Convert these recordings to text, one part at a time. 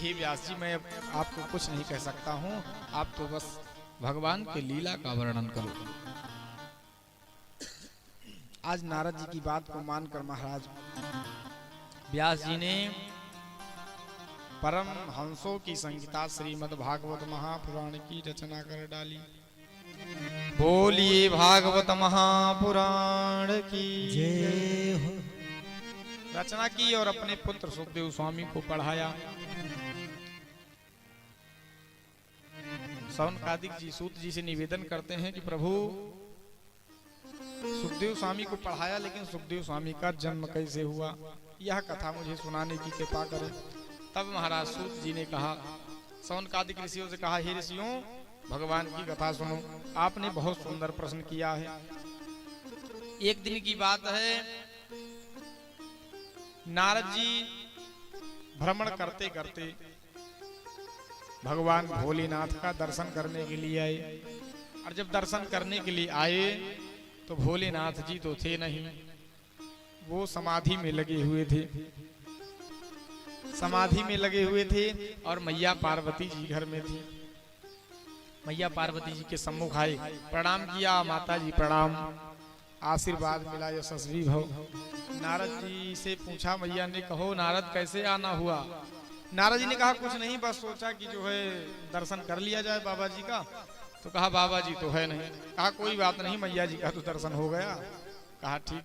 हे व्यास जी, मैं आपको कुछ नहीं कह सकता हूँ, आप तो बस भगवान के लीला का वर्णन करो। आज नारद जी की बात को मानकर महाराज व्यास जी ने परम हंसों की संहिता श्रीमद् भागवत महापुराण की रचना कर डाली। बोलिए भागवत महापुराण की जय हो। रचना की और अपने पुत्र सुखदेव स्वामी को पढ़ाया। सौनकादिक जी सूत जी से निवेदन करते हैं कि प्रभु, सुखदेव स्वामी को पढ़ाया, लेकिन सुखदेव स्वामी का जन्म कैसे हुआ, यह कथा मुझे सुनाने की कृपा करें। तब महाराज सूत जी ने कहा, सौनकादिक ऋषियों से कहा, हे ऋषियों, भगवान की कथा सुनो। आपने बहुत सुंदर प्रश्न किया है। एक दिन की बात है, नारद जी भ्रमण करते करते भगवान भोलेनाथ का दर्शन करने के लिए आए। और जब दर्शन करने के लिए आए तो भोलेनाथ जी तो थे नहीं, वो समाधि में लगे हुए थे। समाधि में लगे हुए थे और मैया पार्वती जी घर में थी। मैया पार्वती जी के सम्मुख आए, प्रणाम किया, माता जी प्रणाम, आशीर्वाद मिला, यशस्वी भव। नारद जी से पूछा मैया ने, कहो नारद कैसे आना हुआ। नारद जी ने कहा, कुछ नहीं, बस सोचा कि जो है दर्शन कर लिया जाए बाबा जी का। तो कहा बाबा जी तो है नहीं। कहा कोई बात नहीं, मैया जी का तो दर्शन हो गया। कहा ठीक।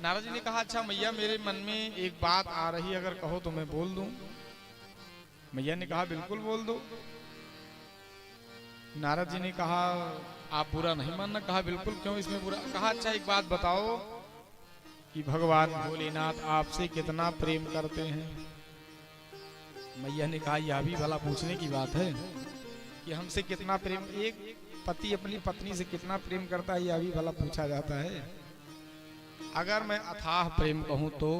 नारद जी ने कहा, अच्छा मैया, मेरे मन में एक बात आ रही, अगर कहो तो मैं बोल दूं। मैया ने कहा बिल्कुल बोल दो। नारद जी ने कहा, आप बुरा नहीं मानना। कहा बिल्कुल, क्यों इसमें बुरा। कहा अच्छा एक बात बताओ कि भगवान भोलेनाथ आपसे कितना प्रेम करते हैं। मैया ने कहा, यह भी भला पूछने की बात है कि हमसे कितना प्रेम, एक पति अपनी पत्नी से कितना प्रेम करता है, यह भी भला पूछा जाता है। अगर मैं अथाह प्रेम कहूं तो,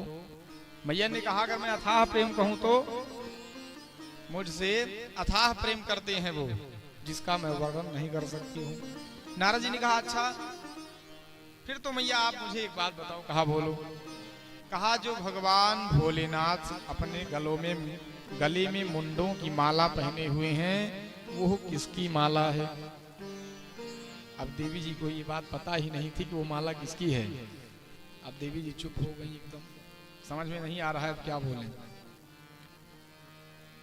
मैया ने कहा अगर मैं अथाह प्रेम कहूं तो मुझसे अथाह प्रेम करते हैं वो, जिसका मैं वर्णन नहीं कर सकती हूँ। नारद जी ने कहा अच्छा फिर तो मैया आप मुझे एक बात बताओ। कहा बोलो। कहा जो भगवान भोलेनाथ अपने गले में मुंडों की माला पहने हुए हैं, वो किसकी माला है। अब देवी जी को ये बात पता ही नहीं थी कि वो माला किसकी है। अब देवी जी चुप हो गई, एकदम समझ में नहीं आ रहा है अब क्या बोले।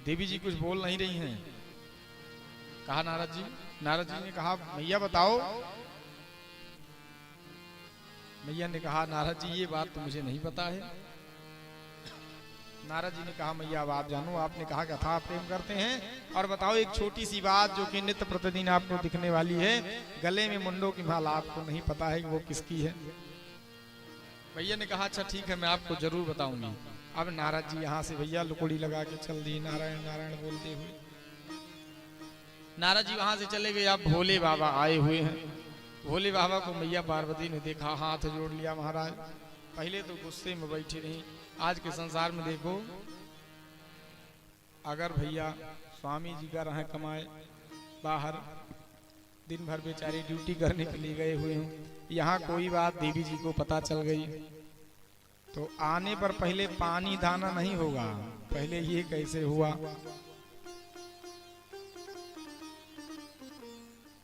देवी जी कुछ बोल नहीं रही हैं। कहा नारद जी ने कहा मैया बताओ। मैया ने कहा नारद जी ये बात तो मुझे नहीं पता है। नारद जी ने कहा मैया अब आप जानो, आपने कहा कि अथाह प्रेम करते हैं, और बताओ एक छोटी सी बात जो कि नित्य प्रतिदिन आपको दिखने वाली है, गले में मुंडों की माला आपको नहीं पता है कि वो किसकी है। भैया ने कहा अच्छा ठीक है, मैं आपको जरूर बताऊंगी। अब नारद जी यहाँ से भैया लुकड़ी लगा के चल दी, नारायण नारायण बोलते हुए। नारद जी वहां से चले गए। अब भोले बाबा आए हुए हैं। भोले बाबा को मैया पार्वती ने देखा, हाथ जोड़ लिया। महाराज पहले तो गुस्से में बैठी रही। आज के संसार में देखो, अगर भैया स्वामी जी का रहे कमाए बाहर, दिन भर बेचारे ड्यूटी करने के लिए गए हुए हों, यहाँ कोई बात देवी जी को पता चल गई तो आने पर पहले पानी दाना नहीं होगा, पहले ये कैसे हुआ,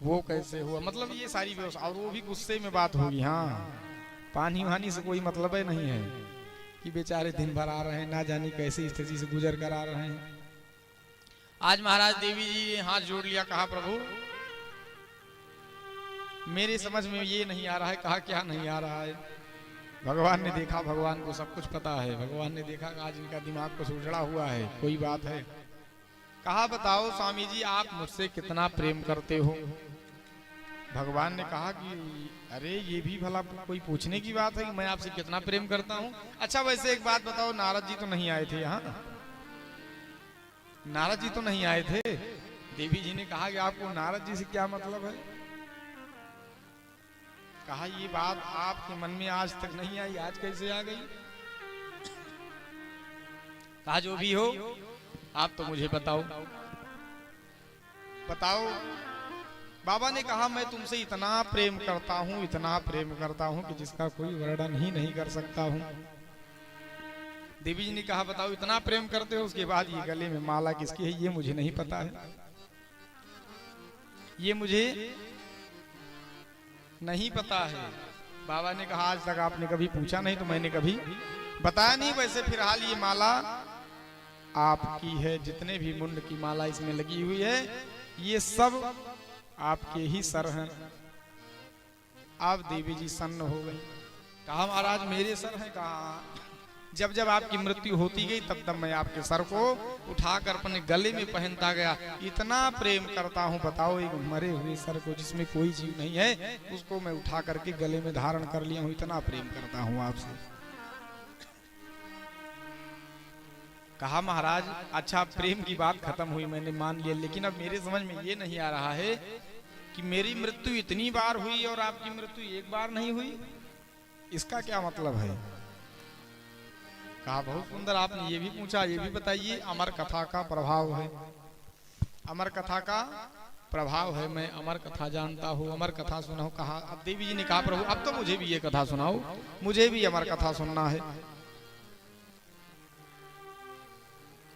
वो कैसे हुआ, मतलब ये सारी व्यवस्था। और वो भी गुस्से में बात होगी। हाँ, पानी वानी से कोई मतलब ही नहीं है कि बेचारे दिन भर आ रहे हैं, ना जाने कैसी स्थिति से गुजर कर आ रहे हैं। आज महाराज देवी जी ने हाथ जोड़ लिया। कहा प्रभु मेरे समझ में ये नहीं आ रहा है। कहा क्या नहीं आ रहा है। भगवान ने देखा, भगवान को सब कुछ पता है। भगवान ने देखा कि आज इनका दिमाग कुछ उजड़ा हुआ है, कोई बात है। कहा बताओ स्वामी जी आप मुझसे कितना प्रेम करते हो। भगवान ने कहा कि अरे ये भी भला कोई पूछने की बात है कि मैं आपसे कितना प्रेम करता हूँ। अच्छा वैसे एक बात बताओ, नारद जी तो नहीं आए थे यहाँ, नारद जी तो नहीं आए थे। देवी जी ने कहा कि आपको नारद जी से क्या मतलब है। कहा ये बात आपके मन में आज तक नहीं आई, आज कैसे आ गई। कहा जो भी हो आप तो मुझे बताओ। बताओ। बाबा ने कहा मैं तुमसे इतना प्रेम करता हूं, इतना प्रेम करता हूं कि जिसका कोई वर्णन ही नहीं कर सकता हूं। देवी जी ने कहा बताओ इतना प्रेम करते हो, उसके बाद ये गले में माला किसकी है ये मुझे नहीं पता है, ये मुझे नहीं पता है। बाबा ने कहा आज तक आपने कभी पूछा नहीं तो मैंने कभी बताया नहीं। वैसे फिलहाल ये माला आपकी है, जितने भी मुंड की माला इसमें लगी हुई है ये सब आपके ही सर हैं। आप देवी जी सन्न हो गई। कहा महाराज मेरे सर हैं? कहा जब जब आपकी मृत्यु होती गई तब तब मैं आपके सर को उठाकर अपने गले में पहनता गया। इतना प्रेम करता हूं, बताओ एक मरे हुए सर को जिसमें कोई जीव नहीं है उसको मैं उठा करके गले में धारण कर लिया हूं, इतना प्रेम करता हूं आपसे। कहा महाराज अच्छा प्रेम की बात खत्म हुई, मैंने मान लिया, लेकिन अब मेरे समझ में ये नहीं आ रहा है कि मेरी मृत्यु इतनी बार हुई और आपकी मृत्यु एक बार नहीं हुई, इसका क्या मतलब है? कहा बहुत सुंदर, आपने ये भी पूछा, ये भी बताइए। अमर कथा का प्रभाव है, अमर कथा का प्रभाव है, मैं अमर कथा जानता हूँ, अमर कथा सुनाओ। कहा अब देवी जी ने कहा प्रभु अब तो मुझे भी ये कथा सुनाओ, मुझे भी अमर कथा सुनना है।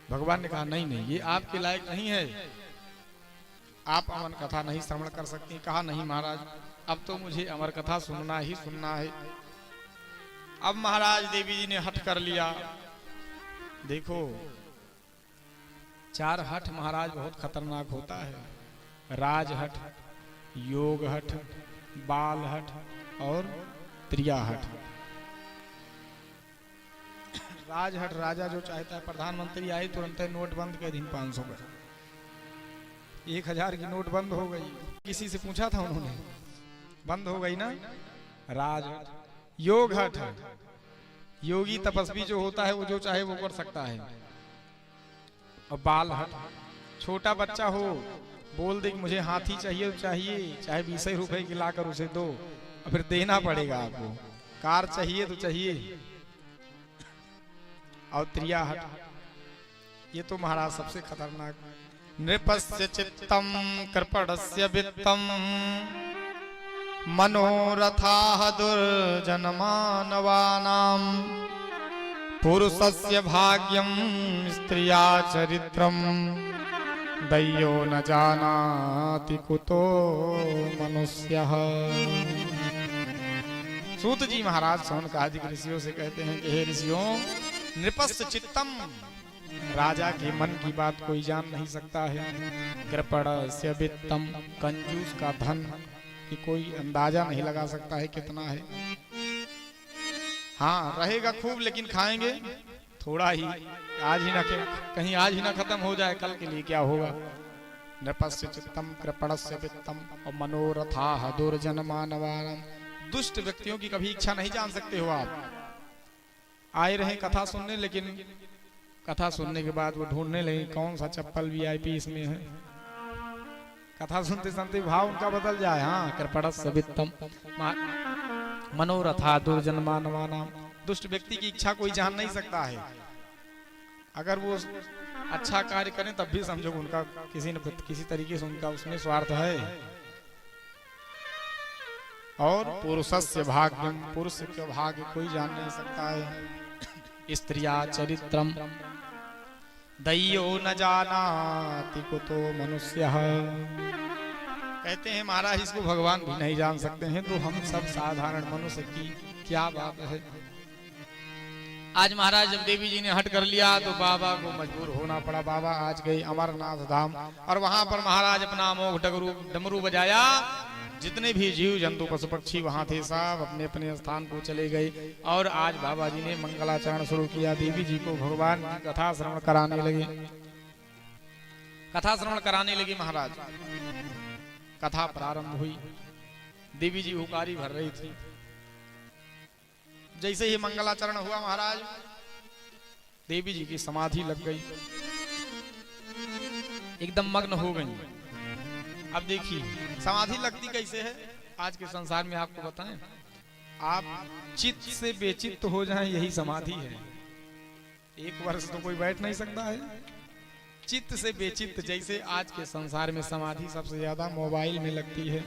भगवान ने कहा नहीं नहीं ये आपके लायक नहीं है, आप अमर कथा नहीं श्रवण कर सकती। कहा नहीं महाराज अब तो मुझे अमर कथा सुनना ही सुनना है। अब महाराज देवी जी ने हठ कर लिया। देखो 4 हठ महाराज बहुत खतरनाक होता है, राज हठ, योग हठ, बाल हठ और त्रिया हठ। राज हठ राजा जो चाहता है, प्रधानमंत्री आए तुरंत नोट बंद कर दिन 500 का, 1000 की नोट बंद हो गई। किसी से पूछा था उन्होंने, बंद हो गई ना। राज हठ, योग हठ, योगी तपस्वी जो होता है वो जो चाहे वो कर सकता है। और बाल हठ, छोटा बच्चा हो बोल दे कि मुझे हाथी चाहिए तो चाहिए, चाहे 20 रुपए की लाकर उसे दो और फिर देना पड़ेगा आपको। कार चाहिए तो चाहिए। और त्रिया हठ, ये तो महाराज सबसे खतरनाक। नृपस्य चित्तम कृपणस्य वित्तम मनोरथाः दुर्जनमानवानां पुरुषस्य भाग्यं स्त्रिया चरित्रं दैयो न जानाति कुतो मनुष्यः। सूत जी महाराज सौनकादिक ऋषियों से कहते हैं कि हे ऋषियों, नृपस्य चित्तम, राजा के मन की बात कोई जान नहीं सकता है। कृपणस्य वित्तम, कंजूस का धन कि कोई अंदाजा नहीं लगा सकता है कितना है। हाँ रहेगा खूब लेकिन खाएंगे थोड़ा ही, आज ही ना कहीं आज ही ना खत्म हो जाए, कल के लिए क्या होगा। नृपस्य चित्तम कृपणस्य वित्तम और मनोरथाः दुर्जनमानवानां। दुष्ट व्यक्तियों की कभी इच्छा नहीं जान सकते हो आप। आए रहे कथा सुनने, लेकिन कथा सुनने के बाद वो ढूंढने लगे कौन सा चप्पल वीआईपी इसमें है। कथा सुनते सुनते भाव उनका बदल जाए। हाँ कृपणस्य वित्तम मनोरथा दुर्जनमानवानां। दुष्ट व्यक्ति की इच्छा कोई जान नहीं सकता है। अगर वो अच्छा कार्य करें तब भी समझो उनका किसी न किसी तरीके से उनका उसमें स्वार्थ है। और पुरुषस्य भाग्यम, पुरुष के भाग्य कोई जान नहीं सकता है। स्त्रिया चरित्रम दैयो न जानाति कुतो मनुष्यः। कहते हैं महाराज इसको भगवान भी नहीं जान सकते हैं, तो हम सब साधारण मनुष्य की क्या बात है। आज महाराज जब देवी जी ने हट कर लिया तो बाबा को मजबूर होना पड़ा। बाबा आज गए अमरनाथ धाम और वहां पर महाराज अपना अमोघ डमरू बजाया। जितने भी जीव जंतु पशु पक्षी वहां थे सब अपने अपने स्थान को चले गए। और आज बाबा जी ने मंगलाचरण शुरू किया। देवी जी को भगवान की कथा श्रवण कराने लगे, कथा श्रवण कराने लगे महाराज। कथा प्रारंभ हुई, देवी जी हुकारी भर रही थी। जैसे ही मंगलाचरण हुआ महाराज, देवी जी की समाधि लग गई, एकदम मग्न हो गई। अब देखिए समाधि लगती कैसे है आज के संसार में, आपको बताएं। आप चित्त से बेचित्त हो जाएं, यही समाधि है। 1 वर्ष तो कोई बैठ नहीं सकता है। चित्त से बेचित्त, जैसे आज के संसार में समाधि सबसे ज्यादा मोबाइल में लगती है,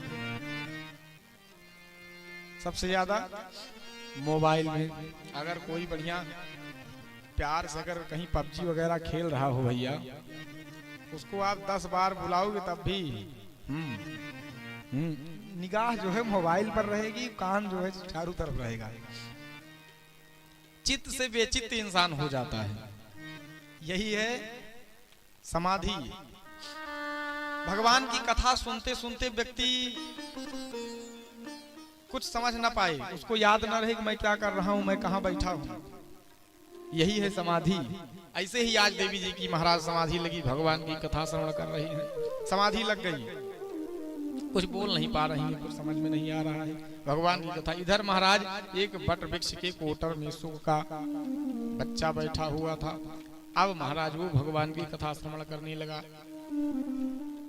सबसे ज्यादा मोबाइल में। अगर कोई बढ़िया प्यार से अगर कहीं पबजी वगैरह खेल रहा हो भैया, उसको आप 10 बार बुलाओगे तब भी निगाह जो है मोबाइल पर रहेगी, कान जो है चारों तरफ रहेगा। चित्त से बेचित्त इंसान हो जाता है। यही है समाधि। भगवान की कथा सुनते सुनते व्यक्ति कुछ समझ ना पाए, उसको याद ना रहे कि मैं क्या कर रहा हूं, मैं कहां बैठा हूं। यही है समाधि। ऐसे ही आज देवी जी की महाराज समाधि लगी, भगवान की कथा श्रवण कर रही है, समाधि लग गई, कुछ बोल नहीं पा रही है, कुछ समझ में नहीं आ रहा है, भगवान की कथा। इधर महाराज एक वट वृक्ष के कोटर में सुख का बच्चा बैठा हुआ था। अब महाराज वो भगवान की कथा श्रवण करने लगा।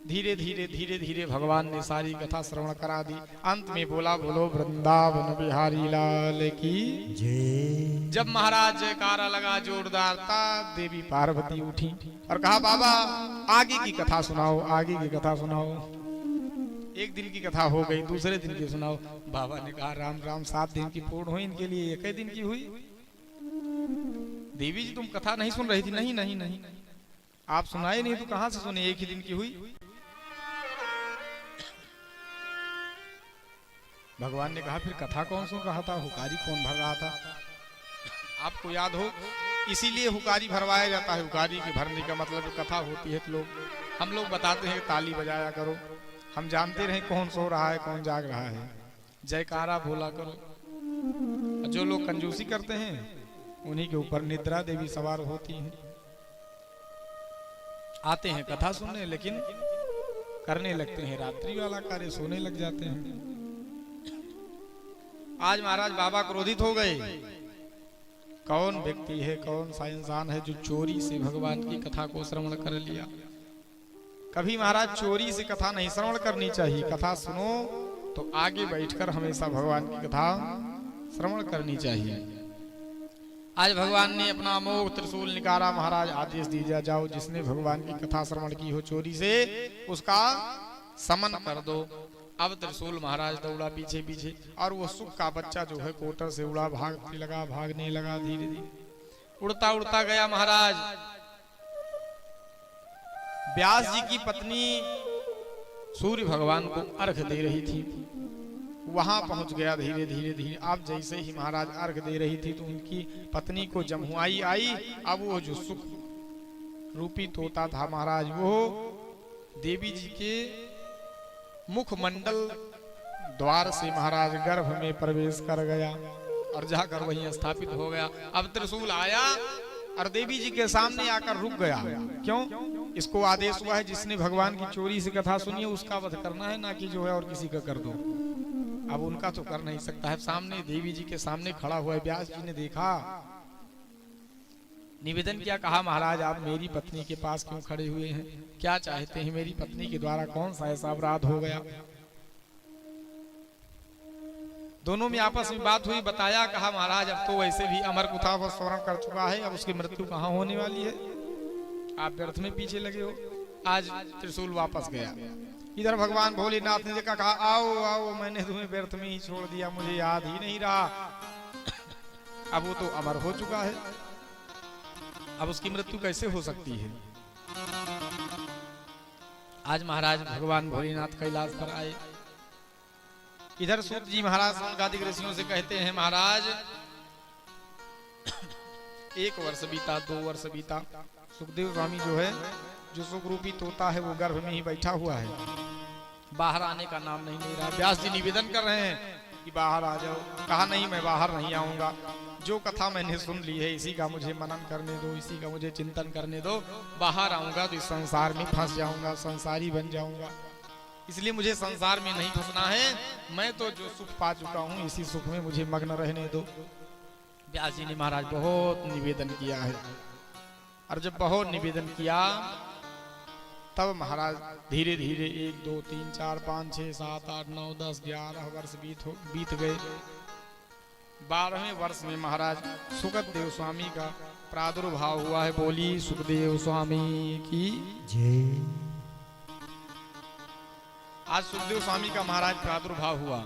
धीरे धीरे धीरे धीरे भगवान ने सारी कथा श्रवण करा दी। अंत में बोला, बोलो वृंदावन बिहारी लाल की जय। जब महाराज जयकारा लगा जोरदार, तब देवी पार्वती उठी और कहा, बाबा आगे की कथा सुनाओ, आगे की कथा सुनाओ। एक दिन की कथा हो गई, दूसरे दिन की सुनाओ। बाबा ने कहा, राम राम 7 दिन की पूर्ण हुई, इनके लिए 1 दिन की हुई। देवी जी तुम कथा नहीं सुन रही थी? नहीं नहीं नहीं, आप सुनाए नहीं तो कहां से सुने, 1 ही दिन की हुई। भगवान ने कहा, फिर कथा कौन सुन रहा था, हुकारी कौन भर रहा था? आपको याद हो, इसीलिए हुकारी भरवाया जाता है। हुकारी के भरने का मतलब कथा होती है तो हम लोग बताते हैं ताली बजाया करो, हम जानते रहे कौन सो रहा है कौन जाग रहा है, जयकारा बोला करो। जो लोग कंजूसी करते हैं उन्हीं के ऊपर निद्रा देवी सवार होती हैं। आते हैं कथा सुनने, लेकिन करने लगते हैं रात्रि वाला कार्य, सोने लग जाते हैं। आज महाराज बाबा क्रोधित हो गए। कौन व्यक्ति है, कौन सा इंसान है जो चोरी से भगवान की कथा को श्रवण कर लिया? कभी महाराज चोरी से कथा नहीं श्रवण करनी चाहिए। कथा सुनो तो आगे बैठकर हमेशा भगवान की कथा श्रवण करनी चाहिए। आज भगवान ने अपना अमोघ त्रिशूल निकाला। महाराज आदेश दीजिए, जाओ जिसने भगवान की कथा श्रवण की हो चोरी से, उसका समन कर दो। अब त्रिशूल महाराज दौड़ा पीछे पीछे, और वो सुख का बच्चा जो है कोटर से उड़ा, भागने लगा धीरे धीरे, उड़ता उड़ता गया। महाराज व्यास जी की पत्नी सूर्य भगवान को अर्घ दे रही थी, वहां पहुंच गया धीरे धीरे धीरे। अब जैसे ही महाराज अर्घ दे रही थी तो उनकी पत्नी को जमुआई आई। अब वो जो सुख रूपी तोता था महाराज, वो देवी जी के मुखमंडल द्वार से महाराज गर्भ में प्रवेश कर गया और जाकर वहीं स्थापित हो गया। अब त्रिशूल आया और देवी जी के सामने आकर रुक गया। क्यों? इसको आदेश हुआ है जिसने भगवान की चोरी से कथा सुनी है उसका वध करना है, ना कि जो है और किसी का कर दो। अब उनका तो कर नहीं सकता है, सामने देवी जी के सामने खड़ा हुआ है। व्यास जी ने देखा, निवेदन किया, कहा महाराज आप मेरी पत्नी के पास क्यों खड़े हुए हैं, क्या चाहते हैं? मेरी पत्नी के द्वारा कौन सा ऐसा अपराध हो गया? दोनों में आपस में बात हुई, बताया, कहा महाराज अब तो वैसे भी अमर कुथा को स्मरण कर चुका है, अब उसकी मृत्यु कहाँ होने वाली है, आप व्यर्थ में पीछे लगे हो। आज त्रिशूल वापस गया। इधर भगवान भोलेनाथ ने देखा, कहा आओ आओ, मैंने तुम्हें व्यर्थ में ही छोड़ दिया, मुझे याद ही नहीं रहा। अब वो तो अमर हो चुका है, अब उसकी मृत्यु कैसे हो सकती है? आज महाराज भगवान भोलेनाथ कैलाश पर आए। इधर सूत जी महाराज सनकादिक ऋषियों से कहते हैं, महाराज 1 वर्ष बीता, 2 वर्ष बीता, सुखदेव स्वामी जो है, जो सुख रूपी तोता है, वो गर्भ में ही बैठा हुआ है, बाहर आने का नाम नहीं ले रहा। व्यास जी निवेदन कर रहे हैं कि बाहर आ जाओ। कहा नहीं, मैं बाहर नहीं आऊंगा, जो कथा मैंने सुन ली है इसी का मुझे मनन करने दो, इसी का मुझे चिंतन करने दो। बाहर आऊंगा तो इस संसार में फंस जाऊंगा, संसारी बन जाऊंगा, इसलिए मुझे संसार में नहीं फंसना है। मैं तो जो सुख पा चुका हूँ इसी सुख में मुझे मग्न रहने दो। व्यास जी ने महाराज बहुत निवेदन किया है, और जब बहुत निवेदन किया तब महाराज धीरे धीरे 1 2 3 4 5 6 7 8 9 10 11 वर्ष बीत गए। 12वें वर्ष में महाराज सुखदेव स्वामी का प्रादुर्भाव हुआ है। बोली सुखदेव स्वामी की जय। आज सुखदेव स्वामी का महाराज प्रादुर्भाव हुआ।